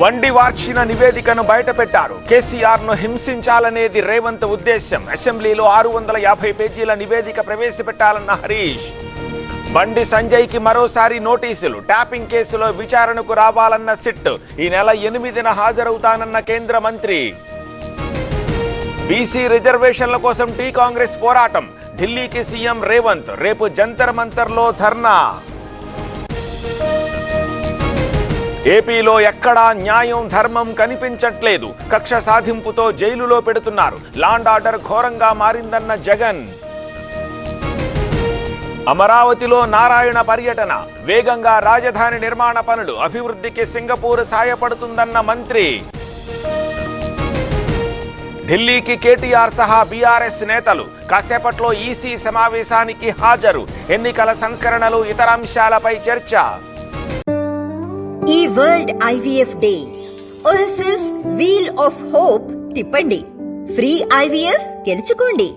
వండి వార్చిన నివేదికను బయటపెట్టారు. కేసీఆర్ను హింసించాలనేది రేవంత్ ఉద్దేశం. అసెంబ్లీలో 650 పేజీల నివేదిక ప్రవేశపెట్టాలన్న హరీష్. బండి సంజయ్కి మరోసారి నోటీసులు. ట్యాపింగ్ కేసులో విచారణకు రావాలన్న సిట్. ఈ నెల 8న హాజరవుతానన్న కేంద్ర మంత్రి. బీసీ రిజర్వేషన్ల కోసం టీ కాంగ్రెస్ పోరాటం. ఢిల్లీకి సీఎం రేవంత్. రేపు జంతర్ మంతర్లో ధర్నా. ఏపీలో ఎక్కడా న్యాయం ధర్మం కనిపించట్లేదు. కక్ష సాధింపుతో జైలులో పెడుతున్నారు. లాండ్ ఆర్డర్ ఘోరంగా మారిందన్న జగన్. అమరావతిలో నారాయణ పర్యటన. వేగంగా రాజధాని నిర్మాణ పనులు. అభివృద్ధికి సింగపూర్ సాయపడుతుందన్న మంత్రి. ఢిల్లీకి కేటీఆర్ సహా బీఆర్ఎస్ నేతలు. కాసేపట్లో ఈసీ సమావేశానికి హాజరు. ఎన్నికల సంస్కరణలు, ఇతర అంశాలపై చర్చ. ఈ world IVF day OSS wheel of hope తిప్పండి. ఫ్రీ ఐవీఎఫ్ గెలుచుకోండి.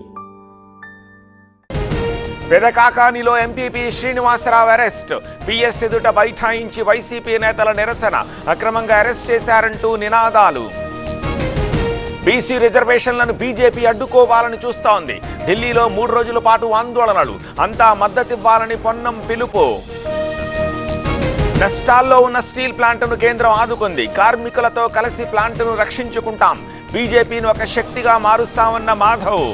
పెదకాకానిలో ఎంపీపీ శ్రీనివాసరావు అరెస్ట్. పిఎస్ ఎదుట బైఠాయించి వైసీపీ నేతల నిరసన. అక్రమంగా అరెస్ట్ చేశారంటూ నినాదాలు. బీసీ రిజర్వేషన్లను బీజేపీ అడ్డుకోవాలని చూస్తోంది. ఢిల్లీలో 3 రోజుల పాటు ఆందోళనలు. అంతా మద్దతివ్వాలని పొన్నం పిలుపు. నష్టాల్లో ఉన్న స్టీల్ ప్లాంట్ను కేంద్రం ఆదుకుంది. కార్మికులతో కలిసి ప్లాంట్ను రక్షించుకుంటాం. బీజేపీని ఒక శక్తిగా మారుస్తామన్న మాధవ్.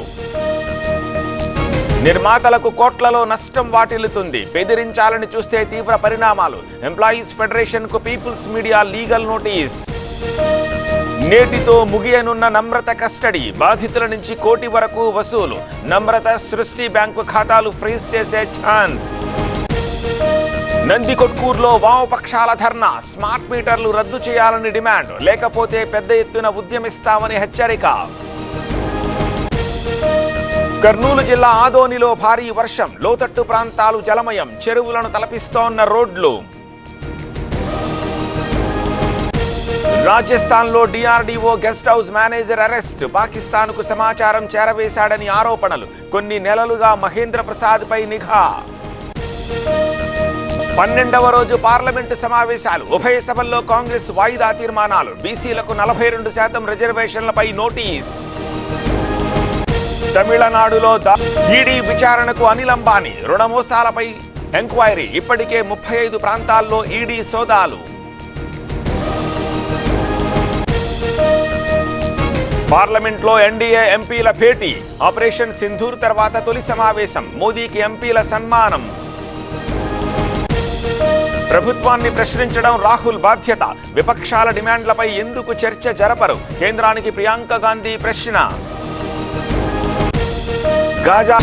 నిర్మాతలకు కోట్లలో నష్టం వాటిల్లుతుంది. బెదిరించాలని చూస్తే తీవ్ర పరిణామాలు. ఎంప్లాయీస్ ఫెడరేషన్ కు పీపుల్స్ మీడియా లీగల్ నోటీస్. నేటితో ముగియనున్న నమ్రత కస్టడీ. బాధితుల నుంచి 1 కోటి వరకు వసూలు. నమ్రత, సృష్టి బ్యాంకు ఖాతాలు ఫ్రీజ్ చేసే ఛాన్స్. నందికొట్కూరులో వామపక్షాల ధర్నా. స్మార్ట్ మీటర్లు రద్దు చేయాలని డిమాండ్. లేకపోతే పెద్ద ఎత్తున ఉద్యమిస్తామని హెచ్చరిక. కర్నూలు జిల్లా ఆదోనిలో భారీ వర్షం. లోతట్టు ప్రాంతాలు జలమయం. చెరువులను తలపిస్తోన్న రోడ్లు. రాజస్థాన్లో DRDO guest house manager arrest. పాకిస్తాన్కు సమాచారం చేరవేశాడని ఆరోపణలు. కొన్ని నెలలుగా మహేంద్ర ప్రసాద్ పై నిఘా. 12వ రోజు పార్లమెంటు సమావేశాలు. ఉభయ సభల్లో కాంగ్రెస్ వాయిదా తీర్మానాలు. బీసీలకు 42% రిజర్వేషన్లపై నోటీస్. తమిళనాడులో ఈడీ విచారణకు అనిల్ అంబానీ. రుణమోసాలపై ఎంక్వైరీ. ఇప్పటికే 35 ప్రాంతాల్లో ఈడీ సోదాలు. పార్లమెంట్లో ఎన్డీఏ ఎంపీల భేటీ. ఆపరేషన్ సింధూర్ తర్వాత తొలి సమావేశం. మోదీకి ఎంపీల సన్మానం. ప్రభుత్వాన్ని ప్రశ్నించడం రాహుల్ బాధ్యత. విపక్షాల డిమాండ్లపై ఎందుకు చర్చ జరపరు? కేంద్రానికి ప్రియాంక గాంధీ ప్రశ్న. గాజా